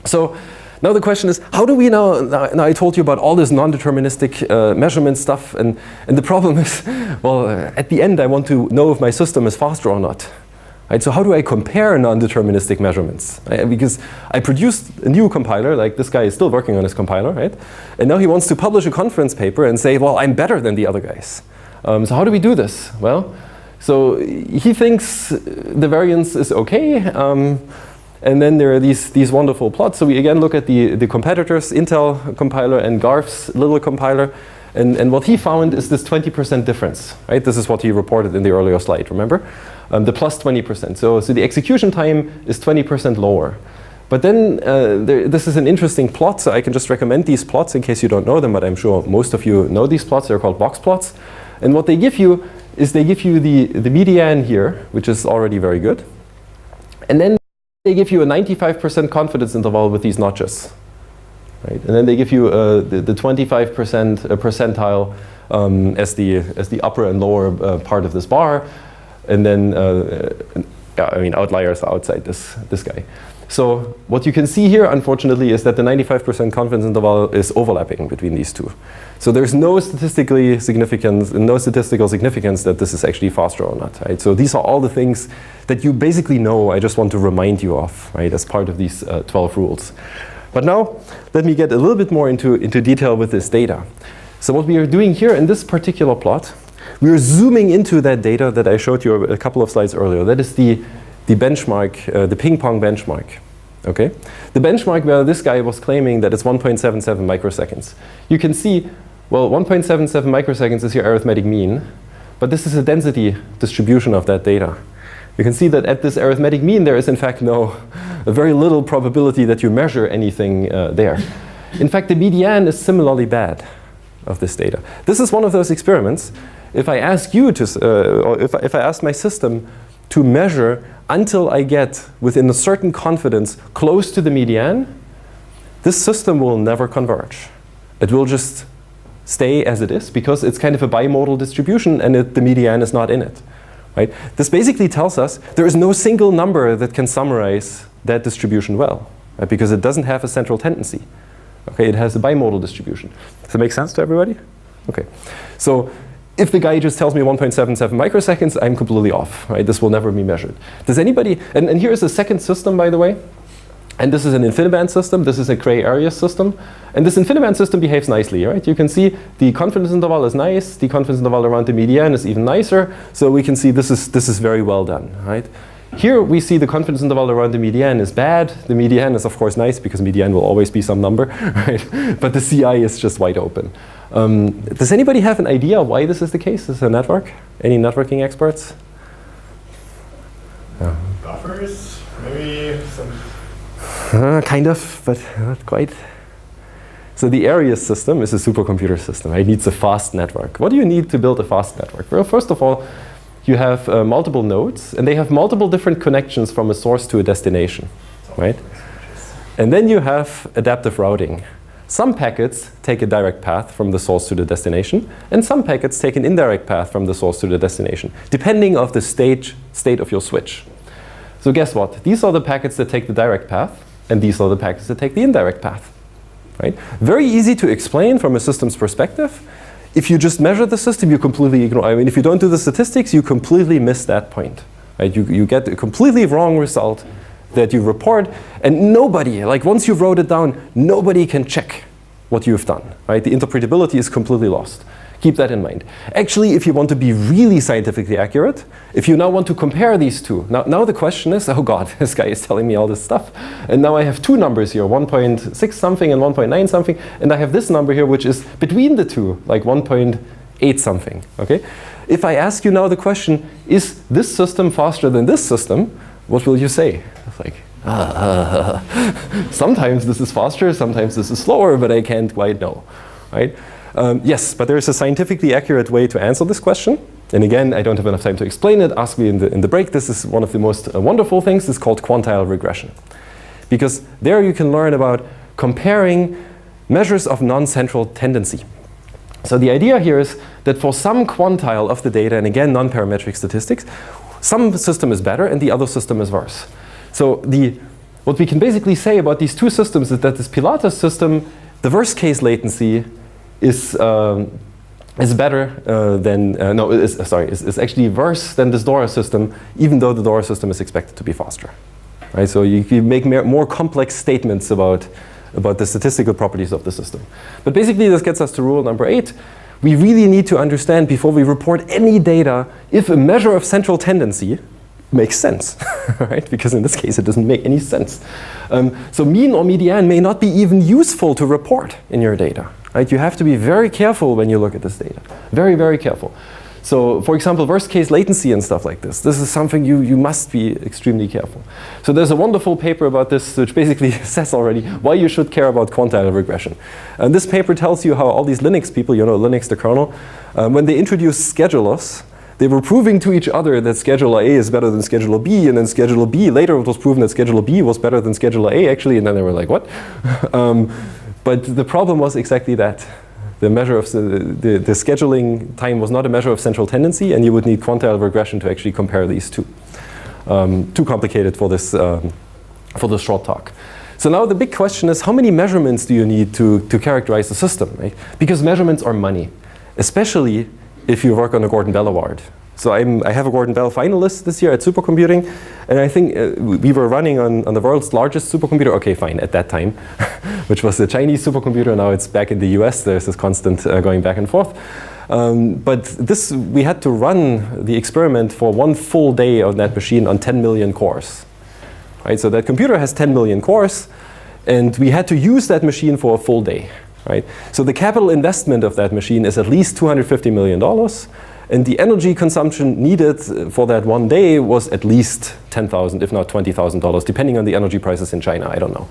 So now the question is, how do we now I told you about all this non-deterministic measurement stuff, and the problem is, well, at the end I want to know if my system is faster or not. Right, so how do I compare non-deterministic measurements? Because I produced a new compiler, like this guy is still working on his compiler, right? And now he wants to publish a conference paper and say, well, I'm better than the other guys. So how do we do this? Well, so he thinks the variance is okay. And then there are these wonderful plots. So we again look at the competitors, Intel compiler and Garf's little compiler. And what he found is this 20% difference, right? This is what he reported in the earlier slide, remember? The plus 20%. So the execution time is 20% lower. But then this is an interesting plot, so I can just recommend these plots in case you don't know them, but I'm sure most of you know these plots. They're called box plots. And what they give you is they give you the median here, which is already very good. And then they give you a 95% confidence interval with these notches. Right? And then they give you the 25% percentile as the upper and lower part of this bar. And then, I mean, outliers are outside this guy. So what you can see here, unfortunately, is that the 95% confidence interval is overlapping between these two. So there's no statistical significance that this is actually faster or not. Right? So these are all the things that you basically know. I just want to remind you of, right, as part of these 12 rules. But now, let me get a little bit more into detail with this data. So what we are doing here in this particular plot, we are zooming into that data that I showed you a couple of slides earlier. That is the benchmark, the ping pong benchmark. Okay? The benchmark where this guy was claiming that it's 1.77 microseconds. You can see, well, 1.77 microseconds is your arithmetic mean, but this is a density distribution of that data. You can see that at this arithmetic mean there is in fact a very little probability that you measure anything there. In fact, the median is similarly bad of this data. This is one of those experiments. If I ask you to, or if I ask my system to measure until I get within a certain confidence close to the median, this system will never converge. It will just stay as it is because it's kind of a bimodal distribution and the median is not in it. Right? This basically tells us there is no single number that can summarize that distribution well, right? Because it doesn't have a central tendency. Okay, it has a bimodal distribution. Does that make sense to everybody? Okay, so if the guy just tells me 1.77 microseconds, I'm completely off. Right? This will never be measured. Does anybody? And here is a second system, by the way. And this is an InfiniBand system. This is a Cray area system. And this InfiniBand system behaves nicely, right? You can see the confidence interval is nice. The confidence interval around the median is even nicer. So we can see this is very well done, right? Here we see the confidence interval around the median is bad. The median is of course nice because median will always be some number, right? But the CI is just wide open. Does anybody have an idea why this is the case? This is a network? Any networking experts? Buffers? Maybe some... Kind of, but not quite. So the RCS system is a supercomputer system. It needs a fast network. What do you need to build a fast network? Well, first of all, you have multiple nodes, and they have multiple different connections from a source to a destination, right? And then you have adaptive routing. Some packets take a direct path from the source to the destination, and some packets take an indirect path from the source to the destination, depending on the state of your switch. So guess what? These are the packets that take the direct path, and these are the packets that take the indirect path. Right? Very easy to explain from a system's perspective. If you just measure the system, you completely ignore. I mean, if you don't do the statistics, you completely miss that point. Right? You get a completely wrong result that you report, and nobody, like once you wrote it down, nobody can check what you've done. Right? The interpretability is completely lost. Keep that in mind. Actually, if you want to be really scientifically accurate, if you now want to compare these two, now the question is, oh God, this guy is telling me all this stuff. And now I have two numbers here, 1.6 something and 1.9 something. And I have this number here, which is between the two, like 1.8 something. Okay? If I ask you now the question, is this system faster than this system? What will you say? It's like, sometimes this is faster, sometimes this is slower, but I can't quite know. Right? Yes, but there is a scientifically accurate way to answer this question. And again, I don't have enough time to explain it. Ask me in the break. This is one of the most wonderful things. It's called quantile regression. Because there you can learn about comparing measures of non-central tendency. So the idea here is that for some quantile of the data, and again non-parametric statistics, some system is better and the other system is worse. So what we can basically say about these two systems is that this Pilatus system, the worst case latency is better is actually worse than this Dora system, even though the Dora system is expected to be faster. Right? So you can make more complex statements about the statistical properties of the system. But basically this gets us to rule number 8. We really need to understand before we report any data if a measure of central tendency makes sense, right? Because in this case it doesn't make any sense. So mean or median may not be even useful to report in your data. Right? You have to be very careful when you look at this data. Very, very careful. So for example, worst case latency and stuff like this. This is something you must be extremely careful. So there's a wonderful paper about this which basically says already why you should care about quantile regression. And this paper tells you how all these Linux people, Linux the kernel, when they introduced schedulers, they were proving to each other that scheduler A is better than scheduler B, and then scheduler B, later it was proven that scheduler B was better than scheduler A actually, and then they were like, what? But the problem was exactly that. The measure of the scheduling time was not a measure of central tendency, and you would need quantile regression to actually compare these two. Too complicated for this short talk. So now the big question is, how many measurements do you need to characterize the system? Right? Because measurements are money, especially if you work on a Gordon Bell Award. So I have a Gordon Bell finalist this year at supercomputing, and I think we were running on the world's largest supercomputer, okay fine, at that time, which was the Chinese supercomputer. Now it's back in the US, there's this constant going back and forth. But we had to run the experiment for one full day on that machine on 10 million cores. Right? So that computer has 10 million cores, and we had to use that machine for a full day. Right? So the capital investment of that machine is at least $250 million. And the energy consumption needed for that one day was at least $10,000, if not $20,000, depending on the energy prices in China. I don't know.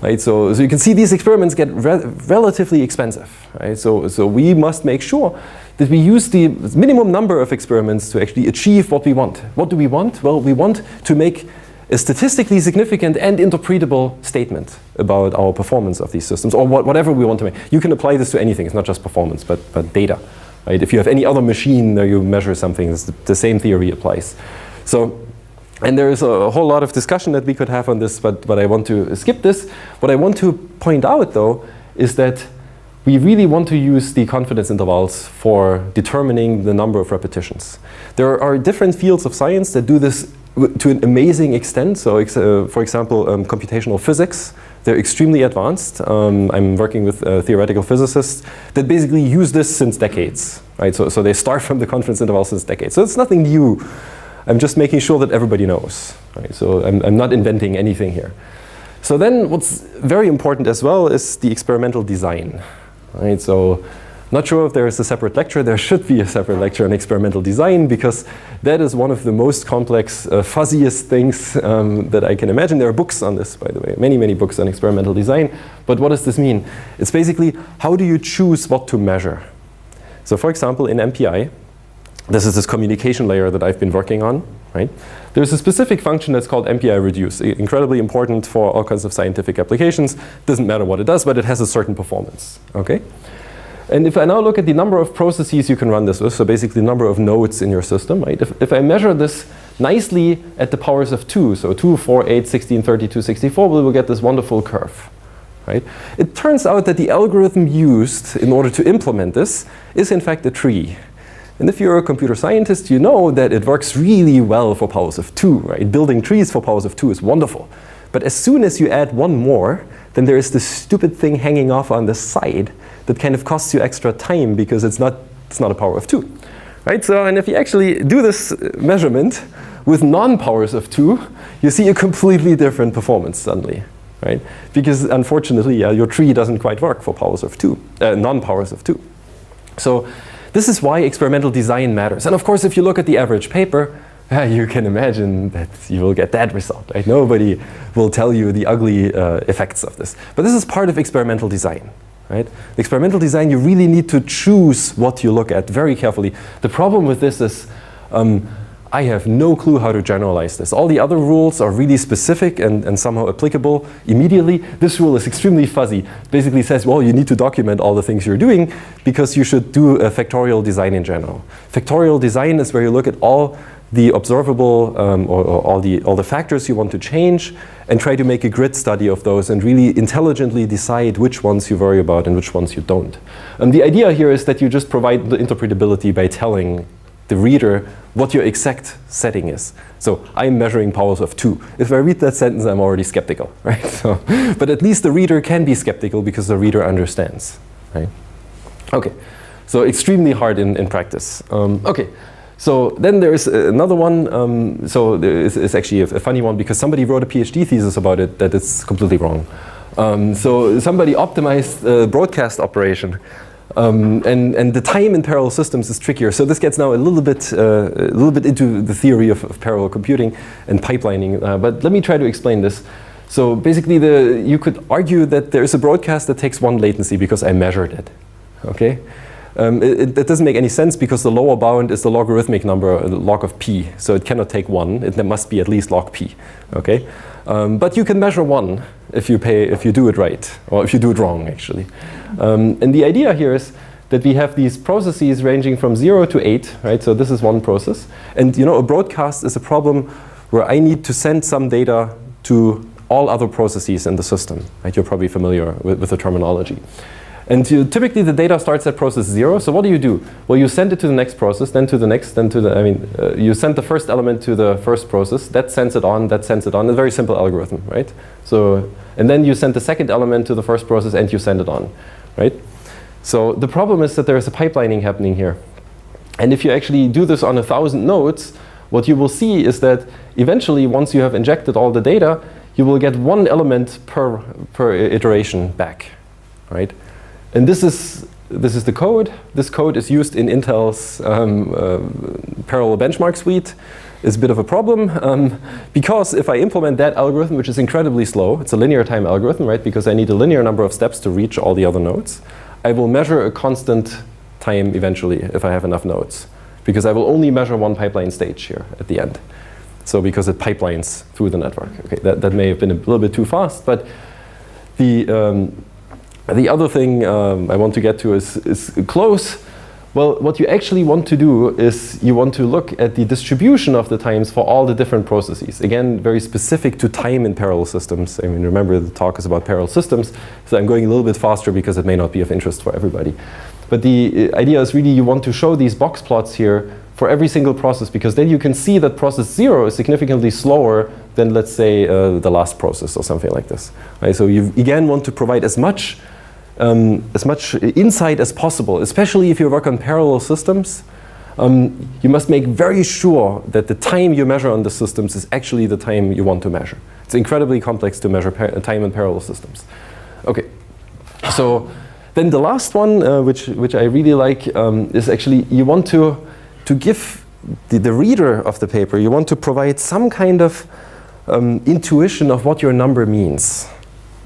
Right? So you can see these experiments get relatively expensive. Right? So we must make sure that we use the minimum number of experiments to actually achieve what we want. What do we want? Well, we want to make a statistically significant and interpretable statement about our performance of these systems, or whatever we want to make. You can apply this to anything. It's not just performance, but data. Right? If you have any other machine where you measure something, the same theory applies. So, and there is a whole lot of discussion that we could have on this, but I want to skip this. What I want to point out, though, is that we really want to use the confidence intervals for determining the number of repetitions. There are different fields of science that do this to an amazing extent. So, for example, computational physics. They're extremely advanced. I'm working with theoretical physicists that basically use this since decades. Right? So they start from the confidence interval since decades. So it's nothing new. I'm just making sure that everybody knows. Right? So I'm not inventing anything here. So then what's very important as well is the experimental design. Right? So not sure if there is a separate lecture. There should be a separate lecture on experimental design, because that is one of the most complex, fuzziest things that I can imagine. There are books on this, by the way, many, many books on experimental design. But what does this mean? It's basically, how do you choose what to measure? So for example, in MPI, this is this communication layer that I've been working on. Right? There's a specific function that's called MPI reduce, incredibly important for all kinds of scientific applications. Doesn't matter what it does, but it has a certain performance. Okay? And if I now look at the number of processes you can run this with, so basically the number of nodes in your system, right? If I measure this nicely at the powers of 2, so 2, 4, 8, 16, 32, 64, we will get this wonderful curve. Right? It turns out that the algorithm used in order to implement this is in fact a tree. And if you're a computer scientist, you know that it works really well for powers of 2. Right? Building trees for powers of 2 is wonderful. But as soon as you add one more, then there is this stupid thing hanging off on the side that kind of costs you extra time because it's not a power of 2. Right? So, and if you actually do this measurement with non-powers of 2, you see a completely different performance suddenly. Right? Because unfortunately, your tree doesn't quite work for powers of 2, non-powers of 2. So this is why experimental design matters. And of course, if you look at the average paper, you can imagine that you will get that result. Right? Nobody will tell you the ugly effects of this. But this is part of experimental design. Right? Experimental design, you really need to choose what you look at very carefully. The problem with this is I have no clue how to generalize this. All the other rules are really specific and somehow applicable immediately. This rule is extremely fuzzy. Basically says, well, you need to document all the things you're doing because you should do a factorial design in general. Factorial design is where you look at all the observable or all the factors you want to change and try to make a grid study of those and really intelligently decide which ones you worry about and which ones you don't. The idea here is that you just provide the interpretability by telling the reader what your exact setting is. So I'm measuring powers of 2. If I read that sentence, I'm already skeptical, right? So, but at least the reader can be skeptical because the reader understands, right? Okay, so extremely hard in practice. Okay, so then there is another one. So it's actually a funny one because somebody wrote a PhD thesis about it that it's completely wrong. So somebody optimized broadcast operation. And the time in parallel systems is trickier. So this gets now a little bit into the theory of parallel computing and pipelining. But let me try to explain this. So basically, you could argue that there is a broadcast that takes 1 latency because I measured it. Okay, it doesn't make any sense because the lower bound is the logarithmic number, the log of p. So it cannot take 1. There must be at least log p. Okay, but you can measure 1 if you do it right, or if you do it wrong, actually. And the idea here is that we have these processes ranging from 0 to 8, right? So this is one process. And a broadcast is a problem where I need to send some data to all other processes in the system, right? You're probably familiar with the terminology. And typically the data starts at process 0. So what do? Well, you send it to the next process, then to the next, then to the, you send the first element to the first process, that sends it on, that sends it on. A very simple algorithm, right? So, and then you send the second element to the first process and you send it on, right? So the problem is that there is a pipelining happening here. And if you actually do this on 1,000 nodes, what you will see is that eventually, once you have injected all the data, you will get 1 element per iteration back, right? And this is the code. This code is used in Intel's parallel benchmark suite. It's a bit of a problem because if I implement that algorithm, which is incredibly slow, it's a linear time algorithm, right? Because I need a linear number of steps to reach all the other nodes. I will measure a constant time eventually if I have enough nodes, because I will only measure 1 pipeline stage here at the end. So because it pipelines through the network. Okay, that may have been a little bit too fast, but the other thing I want to get to is close. Well, what you actually want to do is you want to look at the distribution of the times for all the different processes. Again, very specific to time in parallel systems. I mean, remember the talk is about parallel systems, so I'm going a little bit faster because it may not be of interest for everybody. But the idea is really you want to show these box plots here for every single process, because then you can see that process 0 is significantly slower than, let's say, the last process or something like this. Right? So you again want to provide as much insight as possible, especially if you work on parallel systems. You must make very sure that the time you measure on the systems is actually the time you want to measure. It's incredibly complex to measure time in parallel systems. Okay, so then the last one, which I really like, is actually you want to give the reader of the paper, you want to provide some kind of intuition of what your number means.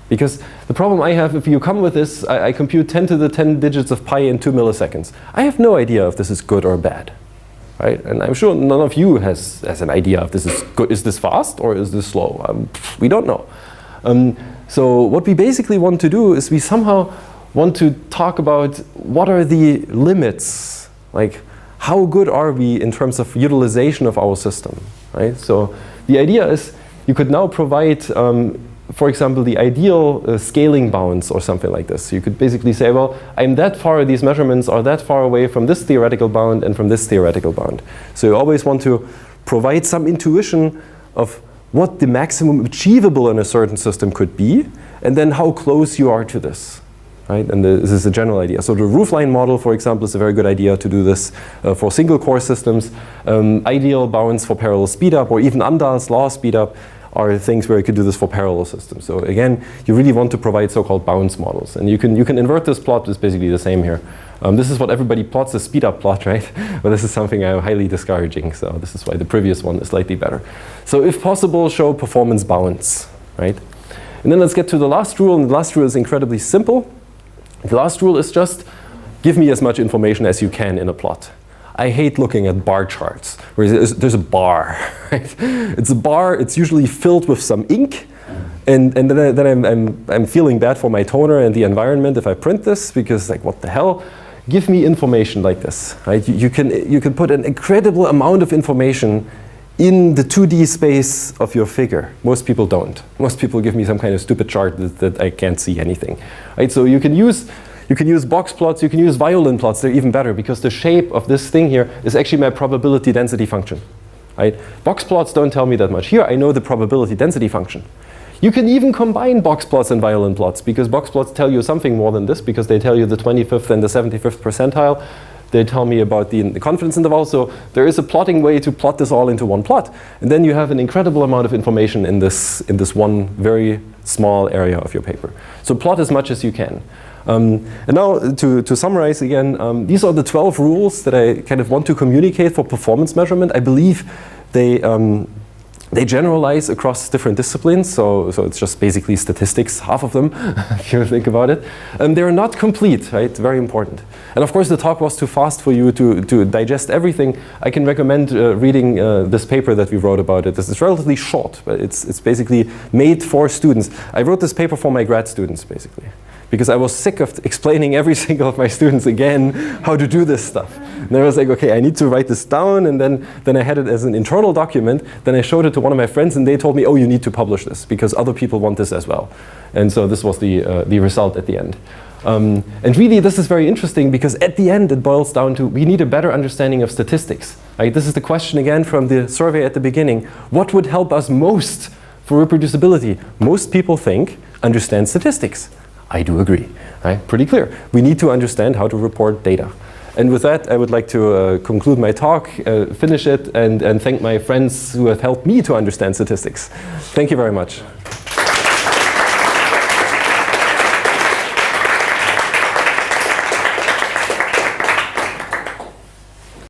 Because the problem I have, if you come with this, I compute 10 to the 10 digits of pi in 2 milliseconds. I have no idea if this is good or bad, right? And I'm sure none of you has an idea if this is good. Is this fast or is this slow? We don't know. So what we basically want to do is we somehow want to talk about what are the limits, like how good are we in terms of utilization of our system, right? So the idea is you could now provide for example, the ideal scaling bounds or something like this. You could basically say, well, I'm that far, these measurements are that far away from this theoretical bound and from this theoretical bound. So you always want to provide some intuition of what the maximum achievable in a certain system could be, and then how close you are to this. Right? And this is a general idea. So the roofline model, for example, is a very good idea to do this for single core systems. Ideal bounds for parallel speedup, or even Amdahl's law speedup, are things where you could do this for parallel systems. So again, you really want to provide so-called bounds models. And you can invert this plot. It's basically the same here. This is what everybody plots, a speed-up plot, right? But this is something I'm highly discouraging. So this is why the previous one is slightly better. So if possible, show performance bounds, right? And then let's get to the last rule. And the last rule is incredibly simple. The last rule is just give me as much information as you can in a plot. I hate looking at bar charts where there's a bar, right? It's a bar, it's usually filled with some ink, and then I'm feeling bad for my toner and the environment if I print this, because like, what the hell? Give me information like this, right? You can put an incredible amount of information in the 2D space of your figure. Most people don't. Most people give me some kind of stupid chart that I can't see anything, right? So you can use box plots, you can use violin plots, they're even better, because the shape of this thing here is actually my probability density function, right? Box plots don't tell me that much. Here I know the probability density function. You can even combine box plots and violin plots, because box plots tell you something more than this, because they tell you the 25th and the 75th percentile. They tell me about the confidence interval. So there is a plotting way to plot this all into one plot. And then you have an incredible amount of information in this one very small area of your paper. So plot as much as you can. And now to summarize again, these are the 12 rules that I kind of want to communicate for performance measurement. I believe they generalize across different disciplines, so it's just basically statistics, half of them, if you think about it. They're not complete, right? Very important. And of course, the talk was too fast for you to digest everything. I can recommend reading this paper that we wrote about it. This is relatively short, but it's basically made for students. I wrote this paper for my grad students, basically, because I was sick of explaining every single of my students again how to do this stuff. And I was like, okay, I need to write this down, and then I had it as an internal document. Then I showed it to one of my friends, and they told me, oh, you need to publish this, because other people want this as well. And so this was the result at the end. And really, this is very interesting, because at the end, it boils down to, we need a better understanding of statistics. Right? This is the question again from the survey at the beginning. What would help us most for reproducibility? Most people think, understand statistics. I do agree, right? Pretty clear. We need to understand how to report data. And with that, I would like to conclude my talk, finish it, and thank my friends who have helped me to understand statistics. Thank you very much.